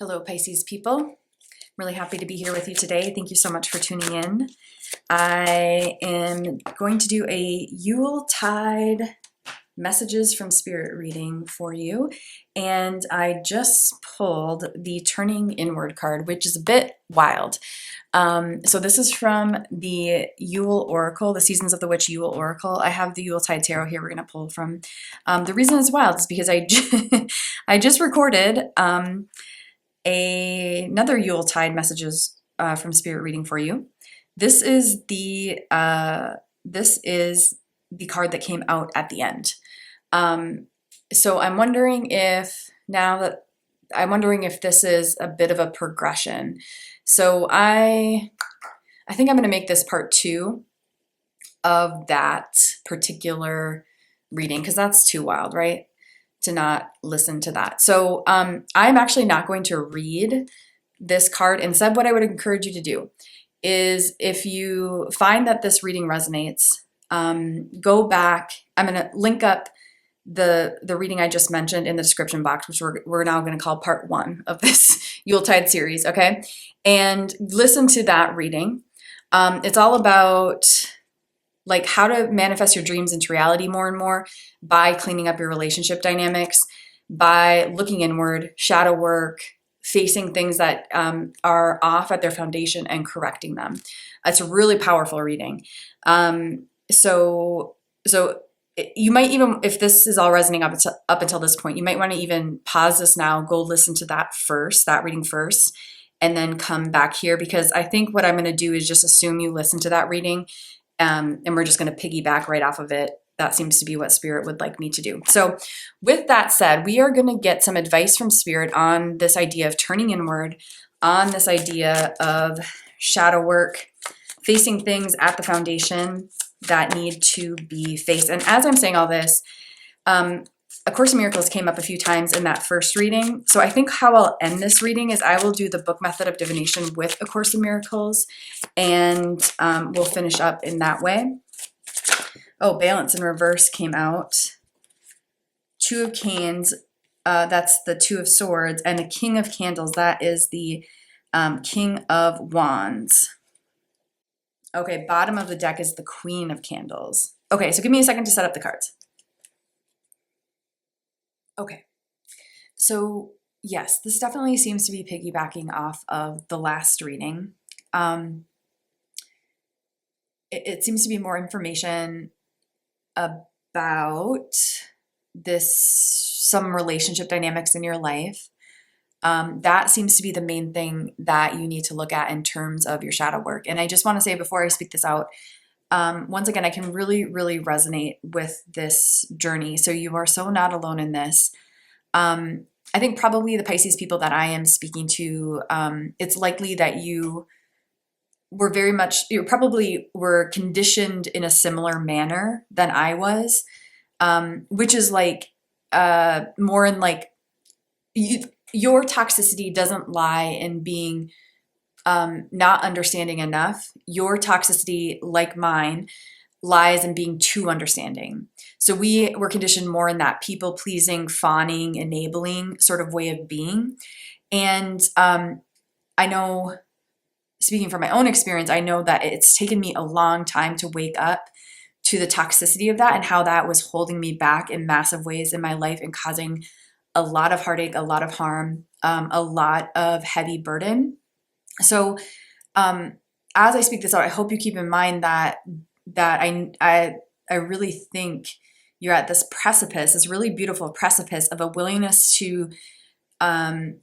Hello, Pisces people. I'm really happy to be here with you today. Thank you so much for tuning in. I am going to do a Yuletide messages from spirit reading for you. And I just pulled the turning inward card, which is a bit wild. So this is from the Yule Oracle, the Seasons of the Witch Yule Oracle. I have the Yuletide Tarot here we're going to pull from. The reason it's wild is because I just recorded another Yuletide messages from spirit reading for you. This is the card that came out at the end. So I'm wondering if this is a bit of a progression. So I think I'm going to make this part 2 of that particular reading because that's too wild, right? To not listen to that. So I'm actually not going to read this card. Instead, what I would encourage you to do is if you find that this reading resonates, go back. I'm going to link up the reading I just mentioned in the description box, which we're now going to call part 1 of this Yuletide series, okay? And listen to that reading. It's all about like how to manifest your dreams into reality more and more by cleaning up your relationship dynamics, by looking inward, shadow work, facing things that are off at their foundation and correcting them. It's a really powerful reading. So you might even, if this is all resonating up until this point, you might want to even pause this now, go listen to that reading first, and then come back here, because I think what I'm going to do is just assume you listen to that reading. And we're just going to piggyback right off of it. That seems to be what Spirit would like me to do. So with that said, we are going to get some advice from Spirit on this idea of turning inward, on this idea of shadow work, facing things at the foundation that need to be faced. And as I'm saying all this, A Course in Miracles came up a few times in that first reading. So I think how I'll end this reading is I will do the book method of divination with A Course in Miracles, and we'll finish up in that way. Oh, Balance in Reverse came out. 2 of Canes, that's the 2 of Swords, and the King of Candles, that is the King of Wands. Okay, bottom of the deck is the Queen of Candles. Okay, so give me a second to set up the cards. Okay, so yes, this definitely seems to be piggybacking off of the last reading. It seems to be more information about some relationship dynamics in your life. That seems to be the main thing that you need to look at in terms of your shadow work. And I just want to say before I speak this out, once again, I can really, really resonate with this journey. So you are so not alone in this. I think probably the Pisces people that I am speaking to, it's likely that you probably were conditioned in a similar manner than I was, which is like more in like your toxicity doesn't lie in being not understanding enough. Your toxicity, like mine, lies in being too understanding. So we were conditioned more in that people-pleasing, fawning, enabling sort of way of being. And I know, speaking from my own experience, I know that it's taken me a long time to wake up to the toxicity of that and how that was holding me back in massive ways in my life and causing a lot of heartache, a lot of harm, a lot of heavy burden. So as I speak this out, I hope you keep in mind that I really think you're at this precipice, this really beautiful precipice of a willingness to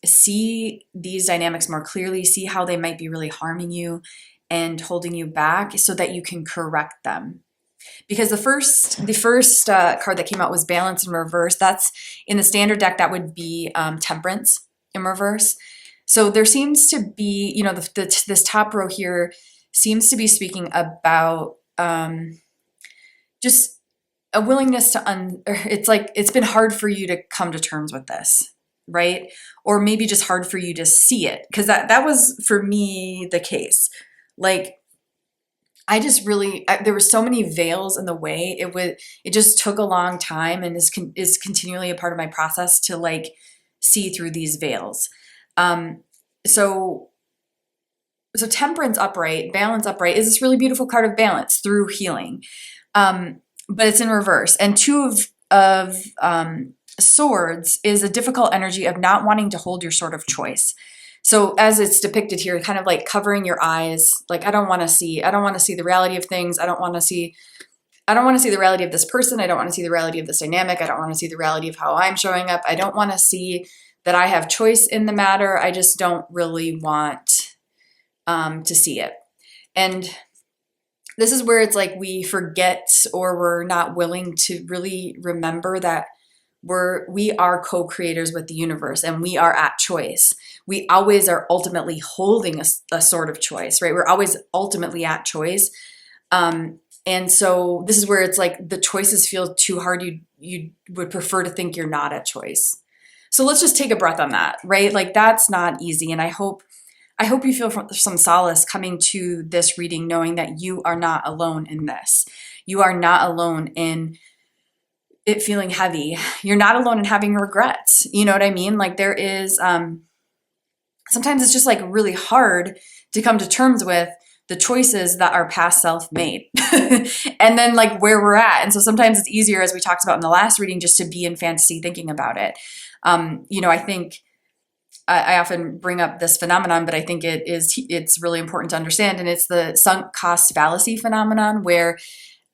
see these dynamics more clearly, see how they might be really harming you and holding you back so that you can correct them. Because the first card that came out was Balance in Reverse. That's in the standard deck, that would be Temperance in reverse. So there seems to be, this top row here seems to be speaking about just a willingness to, it's like it's been hard for you to come to terms with this, right? Or maybe just hard for you to see it, because that was for me the case. Like there were so many veils in the way. It just took a long time and is continually a part of my process to like see through these veils. So temperance upright, balance upright is this really beautiful card of balance through healing. But it's in reverse. And two of swords is a difficult energy of not wanting to hold your sword of choice. So as it's depicted here, kind of like covering your eyes, like I don't want to see the reality of things. I don't want to see the reality of this person. I don't want to see the reality of this dynamic. I don't want to see the reality of how I'm showing up. I don't want to see that I have choice in the matter. I just don't really want to see it. And this is where it's like we forget, or we're not willing to really remember that we are co-creators with the universe, and we are at choice. We always are ultimately holding a sort of choice, right? We're always ultimately at choice. And so this is where it's like the choices feel too hard. You would prefer to think you're not at choice. So let's just take a breath on that, right? Like that's not easy. And I hope you feel some solace coming to this reading, knowing that you are not alone in this. You are not alone in it feeling heavy. You're not alone in having regrets. You know what I mean? Like there is, sometimes it's just like really hard to come to terms with the choices that our past self made and then like where we're at. And so sometimes it's easier, as we talked about in the last reading, just to be in fantasy thinking about it. I think I often bring up this phenomenon, but I think it's really important to understand. And it's the sunk cost fallacy phenomenon, where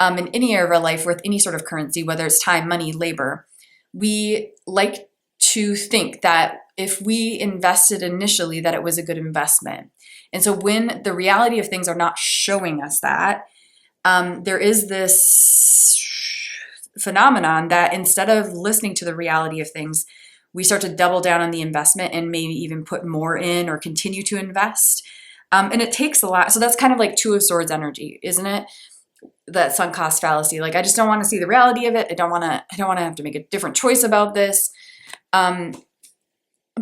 in any area of our life with any sort of currency, whether it's time, money, labor, we like to think that if we invested initially, that it was a good investment. And so when the reality of things are not showing us that, there is this phenomenon that instead of listening to the reality of things, we start to double down on the investment and maybe even put more in or continue to invest. And it takes a lot. So that's kind of like Two of Swords energy, isn't it? That sunk cost fallacy. Like, I just don't want to see the reality of it. I don't want to have to make a different choice about this. And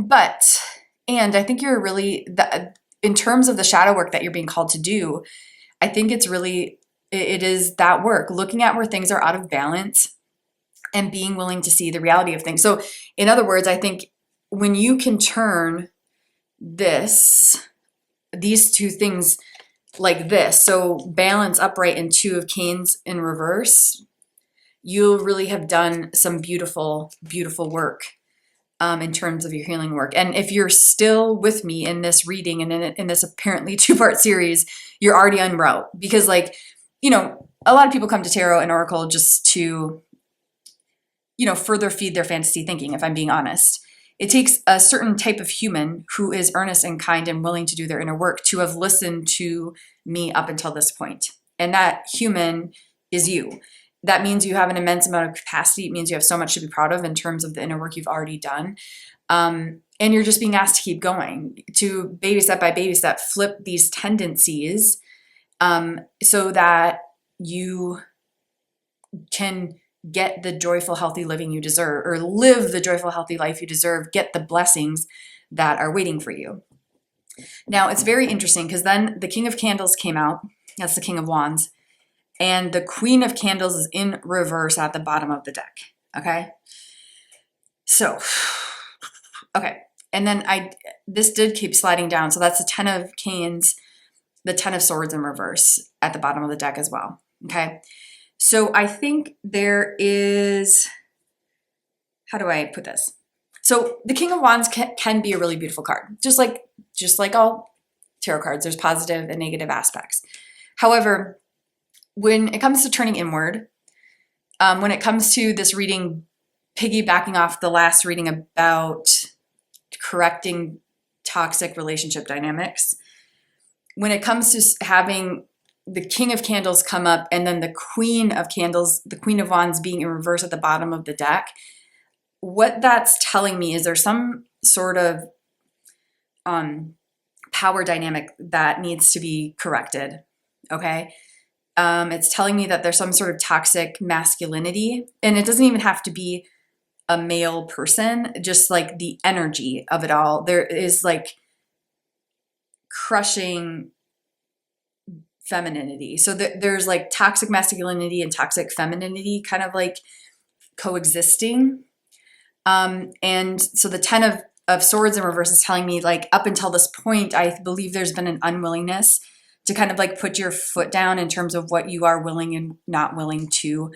I think you're really, in terms of the shadow work that you're being called to do, I think it is that work, looking at where things are out of balance and being willing to see the reality of things. So in other words, I think when you can turn these two things like this, so balance upright and Two of Canes in reverse, you'll really have done some beautiful, beautiful work in terms of your healing work. And if you're still with me in this reading and in this apparently two-part series, you're already en route. Because a lot of people come to tarot and oracle just to, further feed their fantasy thinking, if I'm being honest. It takes a certain type of human who is earnest and kind and willing to do their inner work to have listened to me up until this point. And that human is you. That means you have an immense amount of capacity. It means you have so much to be proud of in terms of the inner work you've already done. And you're just being asked to keep going, to baby step by baby step, flip these tendencies so that you can get the joyful, healthy living you deserve, or live the joyful, healthy life you deserve, get the blessings that are waiting for you. Now, it's very interesting because then the King of Candles came out. That's the King of Wands. And the Queen of Candles is in reverse at the bottom of the deck, okay? So, okay. And then this did keep sliding down. So that's the Ten of Canes, the Ten of Swords in reverse at the bottom of the deck as well, okay? So I think there is, how do I put this? So the King of Wands can be a really beautiful card, just like all tarot cards. There's positive and negative aspects. However, when it comes to turning inward, when it comes to this reading, piggybacking off the last reading about correcting toxic relationship dynamics, when it comes to having the King of Candles come up and then the Queen of Candles, the Queen of Wands being in reverse at the bottom of the deck, what that's telling me is there's some sort of power dynamic that needs to be corrected, okay? It's telling me that there's some sort of toxic masculinity, and it doesn't even have to be a male person, just like the energy of it all. There is like crushing femininity. So there's like toxic masculinity and toxic femininity kind of like coexisting. And so the Ten of Swords in reverse is telling me, like, up until this point, I believe there's been an unwillingness to kind of like put your foot down in terms of what you are willing and not willing to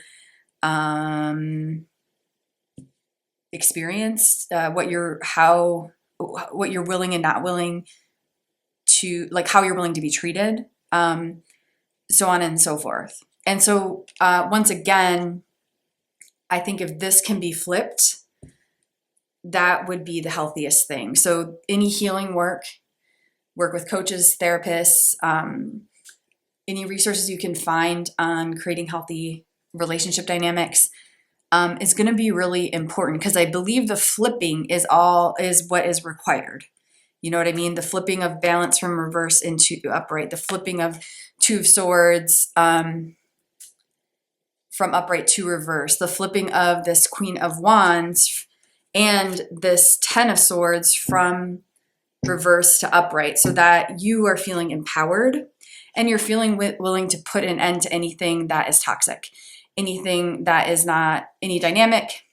experience, what you're willing and not willing to, like, how you're willing to be treated, so on and so forth. And so once again, I think if this can be flipped, that would be the healthiest thing. So any healing work with coaches, therapists, any resources you can find on creating healthy relationship dynamics is going to be really important, because I believe the flipping is what is required. You know what I mean? The flipping of balance from reverse into upright, the flipping of Two of Swords from upright to reverse, the flipping of this Queen of Wands and this Ten of Swords from reverse to upright, so that you are feeling empowered and you're feeling willing to put an end to anything that is toxic, anything that is not any dynamic,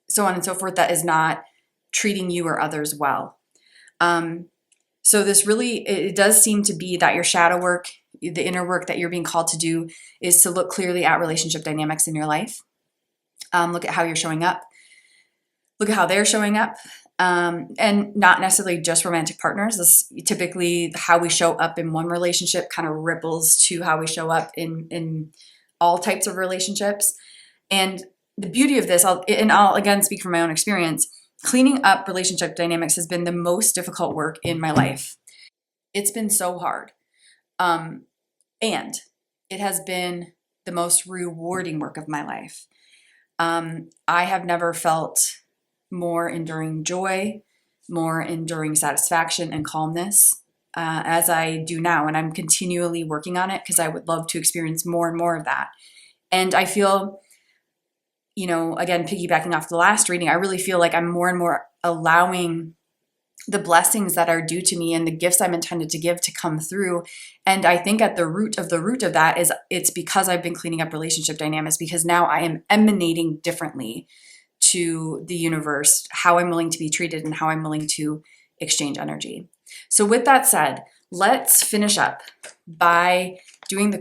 so on and so forth, that is not treating you or others well. So this really, it does seem to be that your shadow work, the inner work that you're being called to do, is to look clearly at relationship dynamics in your life. Look at how you're showing up. Look at how they're showing up. And not necessarily just romantic partners. This typically how we show up in one relationship kind of ripples to how we show up in all types of relationships. And the beauty of this, I'll again speak from my own experience, cleaning up relationship dynamics has been the most difficult work in my life. It's been so hard. And it has been the most rewarding work of my life. I have never felt more enduring joy, more enduring satisfaction and calmness as I do now. And I'm continually working on it because I would love to experience more and more of that. And I feel, you know, again, piggybacking off the last reading, I really feel like I'm more and more allowing the blessings that are due to me and the gifts I'm intended to give to come through. And I think at the root of that is it's because I've been cleaning up relationship dynamics, because now I am emanating differently to the universe, how I'm willing to be treated and how I'm willing to exchange energy. So with that said, let's finish up by doing the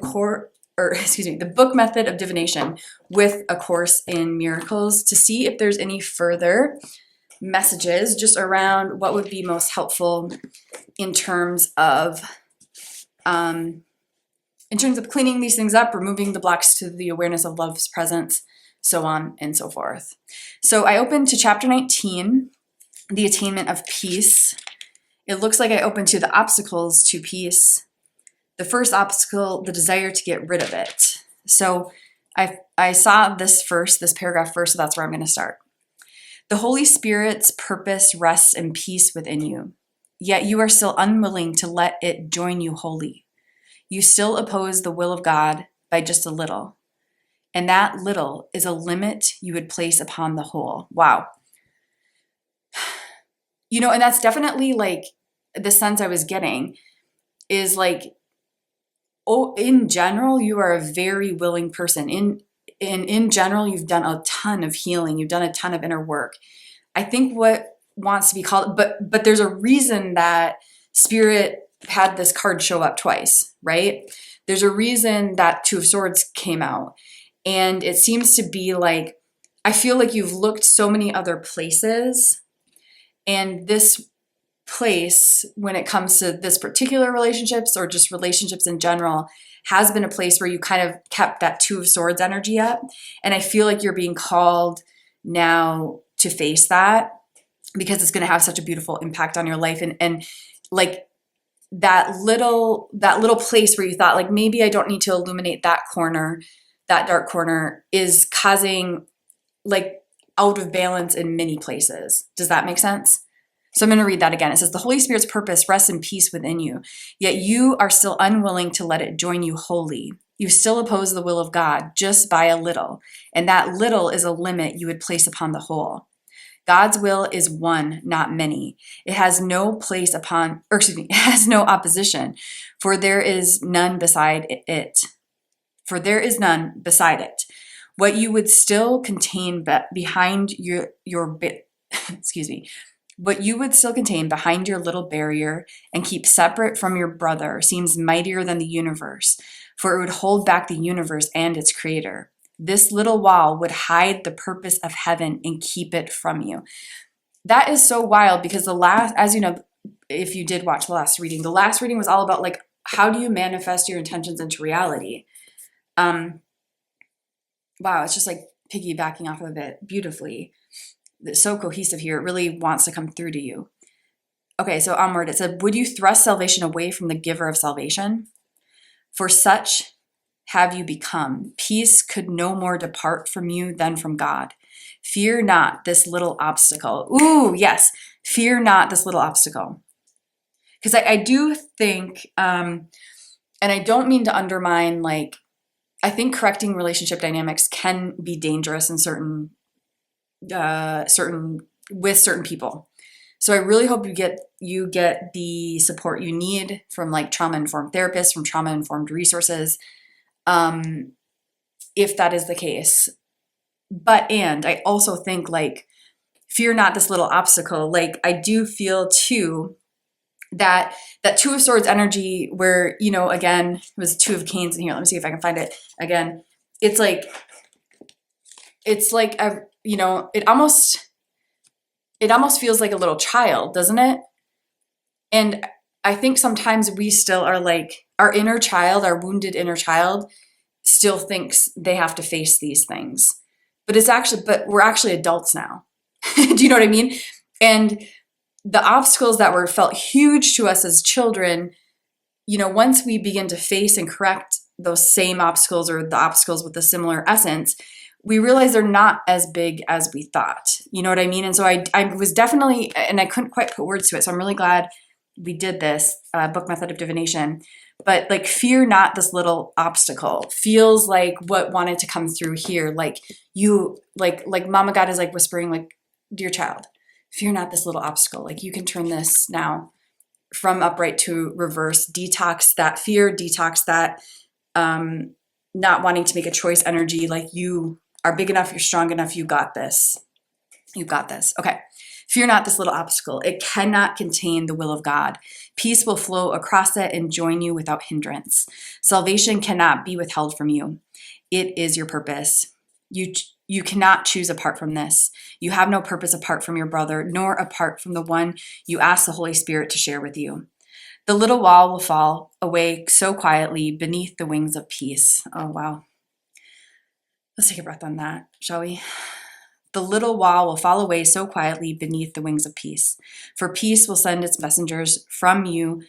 book method of divination with A Course in Miracles to see if there's any further messages just around what would be most helpful in terms of cleaning these things up, removing the blocks to the awareness of love's presence, so on and so forth. So I opened to chapter 19, the attainment of peace. It looks like I opened to the obstacles to peace. The first obstacle, the desire to get rid of it. So I saw this paragraph first, so that's where I'm going to start. The Holy Spirit's purpose rests in peace within you, yet you are still unwilling to let it join you wholly. You still oppose the will of God by just a little, and that little is a limit you would place upon the whole. Wow. You know, and that's definitely like the sense I was getting is like, oh, in general, you are a very willing person. In general, you've done a ton of healing. You've done a ton of inner work. I think what wants to be called, but there's a reason that Spirit had this card show up twice, right? There's a reason that Two of Swords came out. And it seems to be like, I feel like you've looked so many other places, and this place, when it comes to this particular relationships or just relationships in general, has been a place where you kind of kept that Two of Swords energy up. And I feel like you're being called now to face that, because it's going to have such a beautiful impact on your life. And like that little place where you thought like, maybe I don't need to illuminate that corner, that dark corner, is causing like out of balance in many places. Does that make sense? So I'm going to read that again. It says, the Holy Spirit's purpose rests in peace within you, yet you are still unwilling to let it join you wholly. You still oppose the will of God just by a little, and that little is a limit you would place upon the whole. God's will is one, not many. It has no it has no opposition, for there is none beside it. What you would still contain behind your excuse me, What you would still contain behind your little barrier and keep separate from your brother seems mightier than the universe, for it would hold back the universe and its creator. This little wall would hide the purpose of heaven and keep it from you. That is so wild because the last, as you know, if you did watch the last reading was all about like, how do you manifest your intentions into reality? Wow, it's just like piggybacking off of it beautifully. It's so cohesive here. It really wants to come through to you. Okay, so onward. It said, would you thrust salvation away from the giver of salvation? For such have you become. Peace could no more depart from you than from God. Fear not this little obstacle. Ooh, yes. Fear not this little obstacle. Because I do think, and I don't mean to undermine, like, I think correcting relationship dynamics can be dangerous in certain with certain people. So I really hope you get the support you need from like trauma-informed therapists, from trauma-informed resources, if that is the case. And I also think like, fear not this little obstacle. Like I do feel too that Two of Swords energy where, you know, again, it was Two of Canes in here. Let me see if I can find it again. It's like, you know, it almost feels like a little child, doesn't it? And I think sometimes we still are like, our inner child, our wounded inner child still thinks they have to face these things. But we're actually adults now. Do you know what I mean? And the obstacles that were felt huge to us as children, you know, once we begin to face and correct those same obstacles or the obstacles with a similar essence, we realize they're not as big as we thought. You know what I mean? And so I was definitely, and I couldn't quite put words to it. So I'm really glad we did this book Method of Divination. But like, fear not this little obstacle feels like what wanted to come through here. Like you, like Mama God is like whispering, like, dear child, fear not this little obstacle. Like you can turn this now from upright to reverse, detox that fear, detox that not wanting to make a choice energy. Like you are big enough, you're strong enough, you got this. You got this. Okay. Fear not this little obstacle. It cannot contain the will of God. Peace will flow across it and join you without hindrance. Salvation cannot be withheld from you. It is your purpose. You cannot choose apart from this. You have no purpose apart from your brother, nor apart from the one you ask the Holy Spirit to share with you. The little wall will fall away so quietly beneath the wings of peace. Oh, wow. Let's take a breath on that, shall we? The little wall will fall away so quietly beneath the wings of peace. For peace will send its messengers from you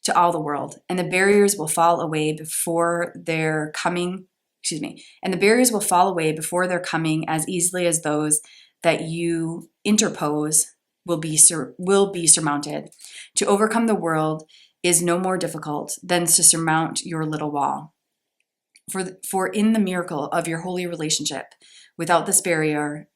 to all the world, and the barriers will fall away before their coming. And the barriers will fall away before their coming as easily as those that you interpose will be surmounted. To overcome the world is no more difficult than to surmount your little wall. For in the miracle of your holy relationship, without this barrier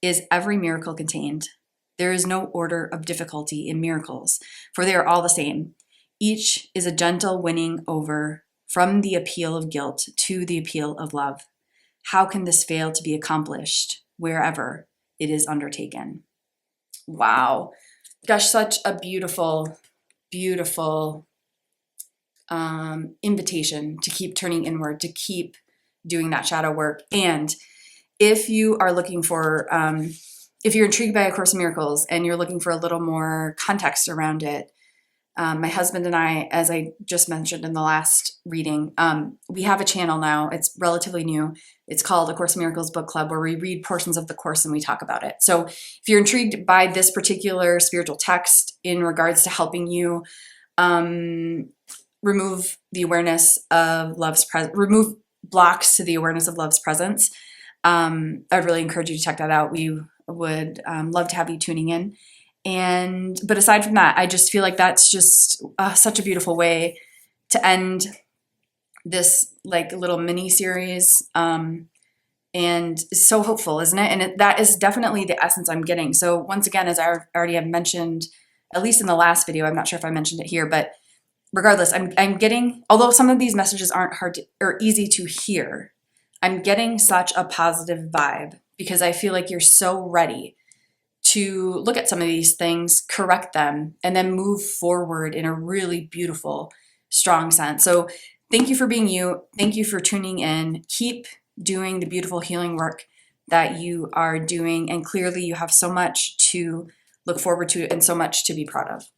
is every miracle contained. There is no order of difficulty in miracles, for they are all the same. Each is a gentle winning over from the appeal of guilt to the appeal of love. How can this fail to be accomplished wherever it is undertaken? Wow. Gosh, such a beautiful, beautiful invitation to keep turning inward, to keep doing that shadow work. And if you are looking for, if you're intrigued by A Course in Miracles and you're looking for a little more context around it, my husband and I, as I just mentioned in the last reading, we have a channel now. It's relatively new. It's called A Course in Miracles Book Club, where we read portions of the Course and we talk about it. So if you're intrigued by this particular spiritual text in regards to helping you remove the awareness of love's presence, remove blocks to the awareness of love's presence, I'd really encourage you to check that out. We would love to have you tuning in. But aside from that, I just feel like that's just such a beautiful way to end this like little mini series. And it's so hopeful, isn't it? And that is definitely the essence I'm getting. So once again, as I already have mentioned, at least in the last video, I'm not sure if I mentioned it here, but regardless, I'm getting, although some of these messages aren't hard to, or easy to hear, I'm getting such a positive vibe because I feel like you're so ready to look at some of these things, correct them, and then move forward in a really beautiful, strong sense. So thank you for being you. Thank you for tuning in. Keep doing the beautiful healing work that you are doing. And clearly you have so much to look forward to and so much to be proud of.